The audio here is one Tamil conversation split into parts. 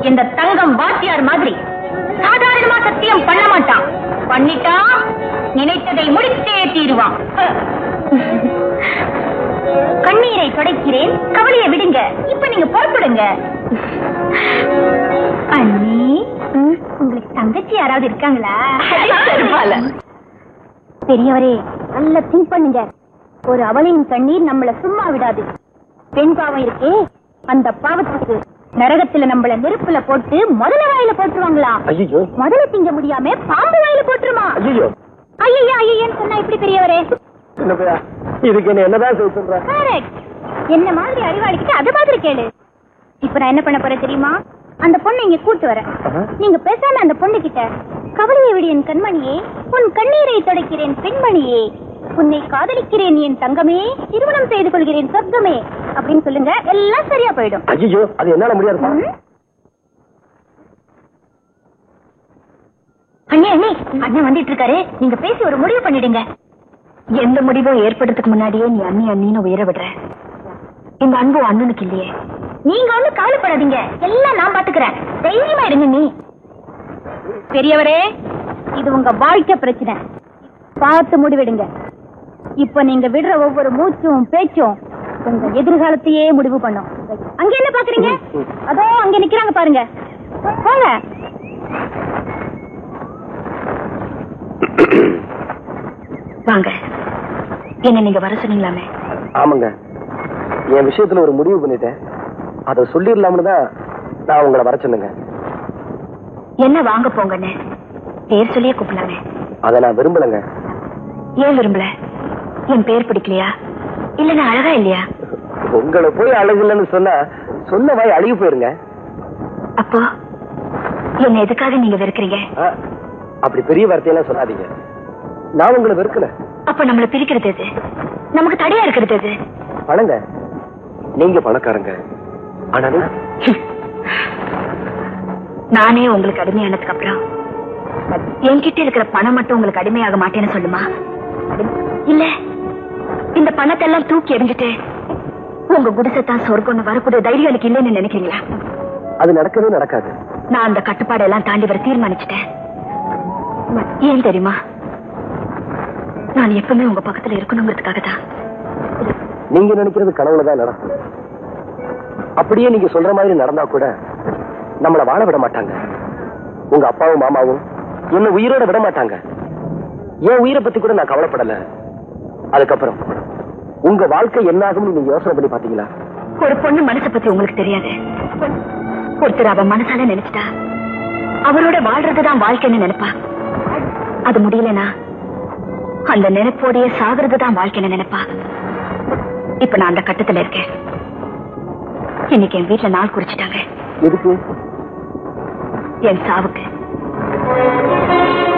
இந்த தங்கம் வாத்தியார் மாதிரி சாதாரணமா சத்தியம் பண்ண மாட்டான். பண்ணிட்டா நினைத்ததை முடித்தே தீருவான். கண்ணீரை துடைக்கிறேன், கவலையை விடுங்க. இப்ப நீங்க புறப்படுங்க. அண்ணி, உங்களுக்கு தங்கச்சி யாராவது இருக்காங்களா? பெரியவரே, நல்ல திங்க் பண்ணுங்க. ஒரு அவளையின் கண்ணீர் நம்மள சும்மா விடாது. பெண் பாவம் இருக்கே, அந்த பாவத்துக்கு நரகத்துல நம்மள நெருப்புல போட்டு முதல வாயில போட்டுருவாங்களா? முதல திங்க முடியாம பாம்பு வாயில போட்டுருமா? ஐயா ஐயன்னு சொன்னா இப்படி பெரியவரே? இதுக்கு என்னதான் சொல்ற? என்ன மாதிரி அறிவாளிக்கிட்ட அது மாதிரி கேளு. இப்ப நான் என்ன பண்ண போறேன் தெரியுமா? அந்த பொண்ணை இங்க கூட்டு வரேன். நீங்க பேசாம அந்த பொண்ணு கிட்ட, கவலையை விடு என் கண்மணியே, உன் கண்ணீரை துடைக்கிறேன் பெண்மணியே, உன்னை காதலிக்கிறேன் என் தங்கமே, திருமணம் செய்து கொள்கிறேன் சொர்க்கமே அப்படின்னு சொல்லுங்க. எல்லாம் சரியா போயிடும். ஐயோ, அது என்னால முடியாது. அண்ணே அண்ணே, அண்ணன் வந்துட்டு இருக்காரு. நீங்க பேசி ஒரு முடிவு பண்ணிடுங்க. எந்த முடிவும் ஏற்படுறதுக்கு முன்னாடியே நீ அண்ணி அண்ணின்னு உயர விடுற. இந்த அன்பு அண்ணனுக்கு இல்லையே. நீங்க ஒண்ணு கவலைப்படாதீங்க, எல்லாம் நான் பாத்துக்கிறேன். தைரியமா இருங்க. நீ பெரியவரே, இது உங்க வாழ்க்கை பிரச்சனை, பார்த்து முடிவெடுங்க. இப்ப நீங்க விடுற ஒவ்வொரு மூச்சும் பேச்சும் உங்க எதிர்காலத்தையே முடிவு பண்ணும். அங்க என்ன பாக்குறீங்க? அதோ அங்க நிக்கிறாங்க பாருங்க, போங்க. வாங்க. என்ன நீங்க வர சொன்னீங்களாமே? ஆமாங்க, என் விஷயத்துல ஒரு முடிவு பண்ணிட்டேன். அதை சொல்லிடலாம்னு தான் நான் உங்களை வர சொன்னேங்க. என்ன வாங்க போங்கன்னு பேர் சொல்லியே கூப்பிடலாமே. அதை நான் விரும்பலங்க. ஏன் விரும்பல? என் பேர் பிடிக்கலையா? இல்ல நான் அழகா இல்லையா? உங்களை போய் அழகு இல்லைன்னு சொன்னா சொன்ன வாய் அழுகி போயிருங்க. அப்போ என்ன எதுக்காக நீங்க வெறுக்கிறீங்க? அப்படி பெரிய வார்த்தையெல்லாம் சொல்லாதீங்க. நான் உங்களை வெறுக்கல. அப்ப நம்மள பிரிக்கிறது எது? நமக்கு தடையா இருக்கிறது எது? பணங்க. நீங்க பணக்காரங்க, ஆனாலும் நானே உங்களுக்கு அடிமையானதுக்கு அப்புறம் என்கிட்ட இருக்கிற பணம் மட்டும் உங்களுக்கு அடிமையாக மாட்டேன்னு சொல்லுமா? இல்ல இந்த பணத்தை எல்லாம் தூக்கி எறிஞ்சிட்டு உங்க குடிசைத்தான் சொர்க்கம்னு வரக்கூடிய தைரியம் எனக்கு இல்லைன்னு நினைக்கிறீங்களா? அது நடக்கவே நடக்காது. நான் அந்த கட்டுப்பாடு எல்லாம் தாண்டி வர தீர்மானிச்சுட்டேன். ஏன் தெரியுமா? நான் எப்பவுமே உங்க பக்கத்துல இருக்கணுங்கிறதுக்காக தான். நீங்க நினைக்கிறது கனவுலதான் நடக்கும். அப்படியே நீங்க சொல்ற மாதிரி நடந்தா கூட நம்மள வாழ விட மாட்டாங்க. உங்க அப்பாவும் மாமாவும் என்ன உயிரோட விட மாட்டாங்க. என் உயிரை பத்தி கூட நான் கவலைப்படல. அதுக்கப்புறம் உங்க வாழ்க்கை என்ன ஆகும்னு நீங்க யோசனை பண்ணி பாத்தீங்களா? ஒரு பொண்ணு மனசை பத்தி உங்களுக்கு தெரியாது. ஒருத்தர் அவ மனசால நினைச்சிட்டா அவரோட வாழ்றதுதான் வாழ்க்கைன்னு நினைப்பா. அது முடியலனா அந்த நினைப்போடைய சாகிறதுதான் வாழ்க்கைன்னு நினைப்பா. இப்ப நான் அந்த கட்டத்துல இருக்கேன். இன்னைக்கு என் வீட்டுல நாள் குறிச்சிட்டாங்க. எதுக்கு? என் சாவுக்கு.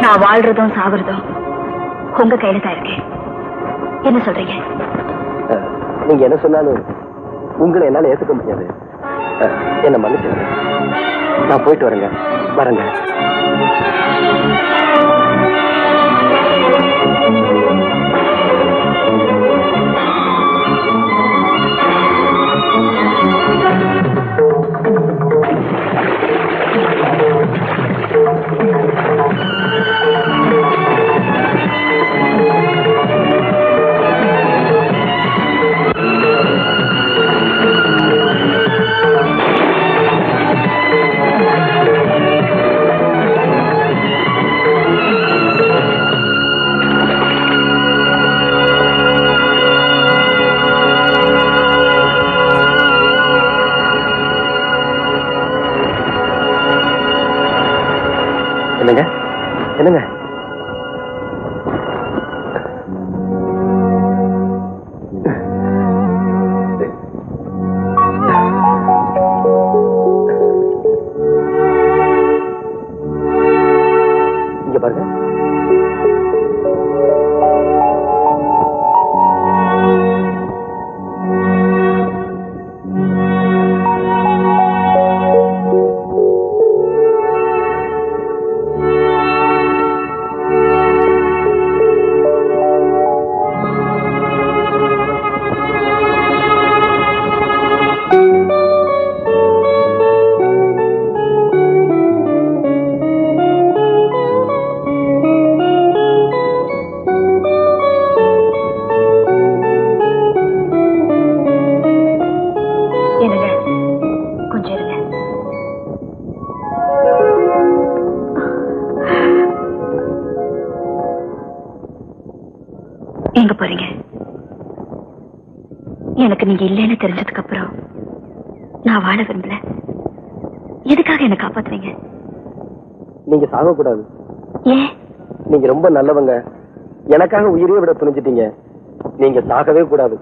நான் வாழ்றதும் சாகுறதும் உங்க கையில தான் இருக்கேன். என்ன சொல்றீங்க? நீங்க என்ன சொன்னாலும் உங்களை என்னால ஏத்துக்க முடியாது. என்ன மன்னிச்சுங்க. நான் போயிட்டு வரேங்க. வரேங்க. என்னங்க என்னங்க? இங்க பாருங்க. எங்க போறீங்க? எனக்கு நீங்க இல்லைன்னு தெரிஞ்சதுக்கு அப்புறம் நான் வாழ விரும்பல. எதுக்காக என்ன காப்பாத்துறீங்க? நீங்க சாகக்கூடாது. ஏன்? நீங்க ரொம்ப நல்லவங்க. எனக்காக உயிரையே விட துணிஞ்சிட்டீங்க. நீங்க சாகவே கூடாது.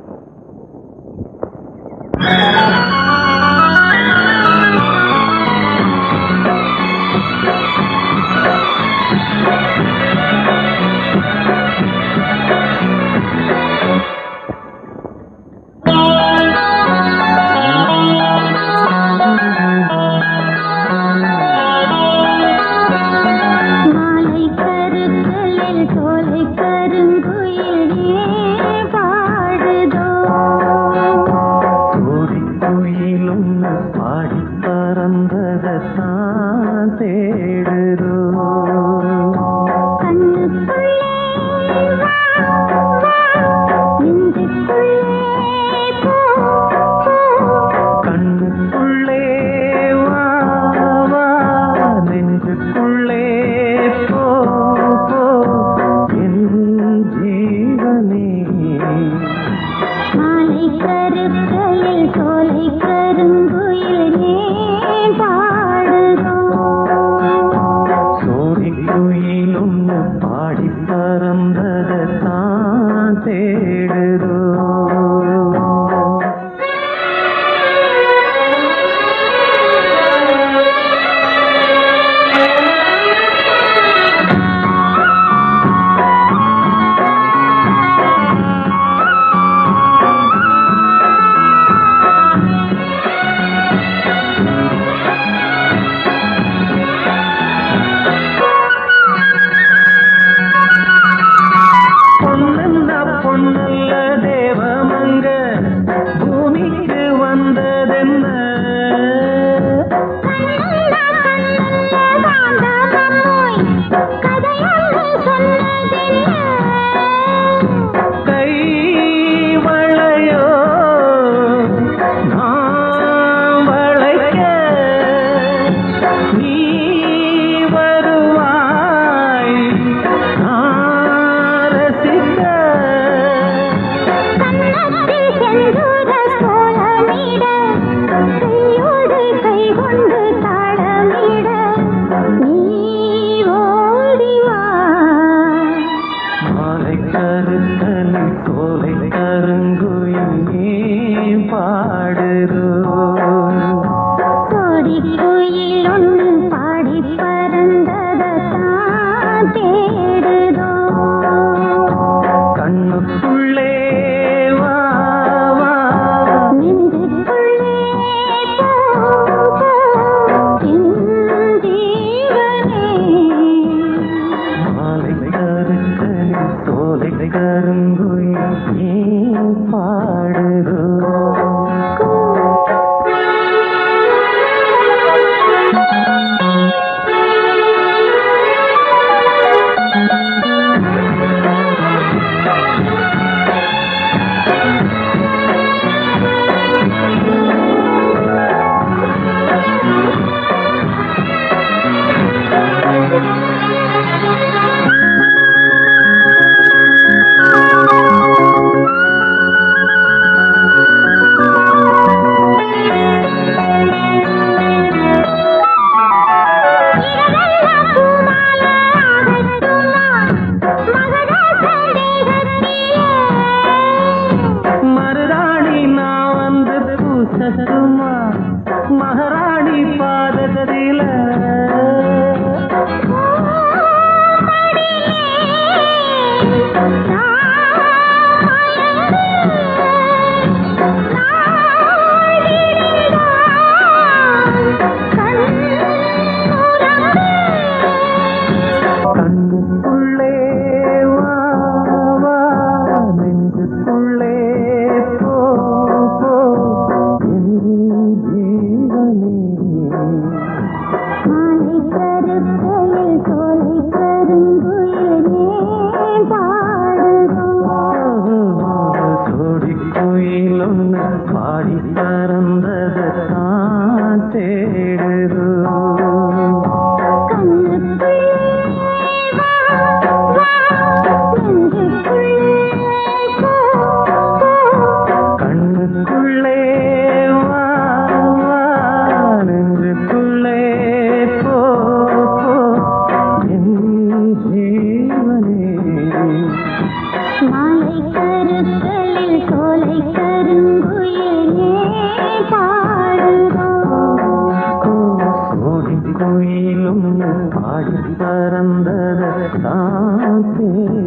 பறந்தது காற்றே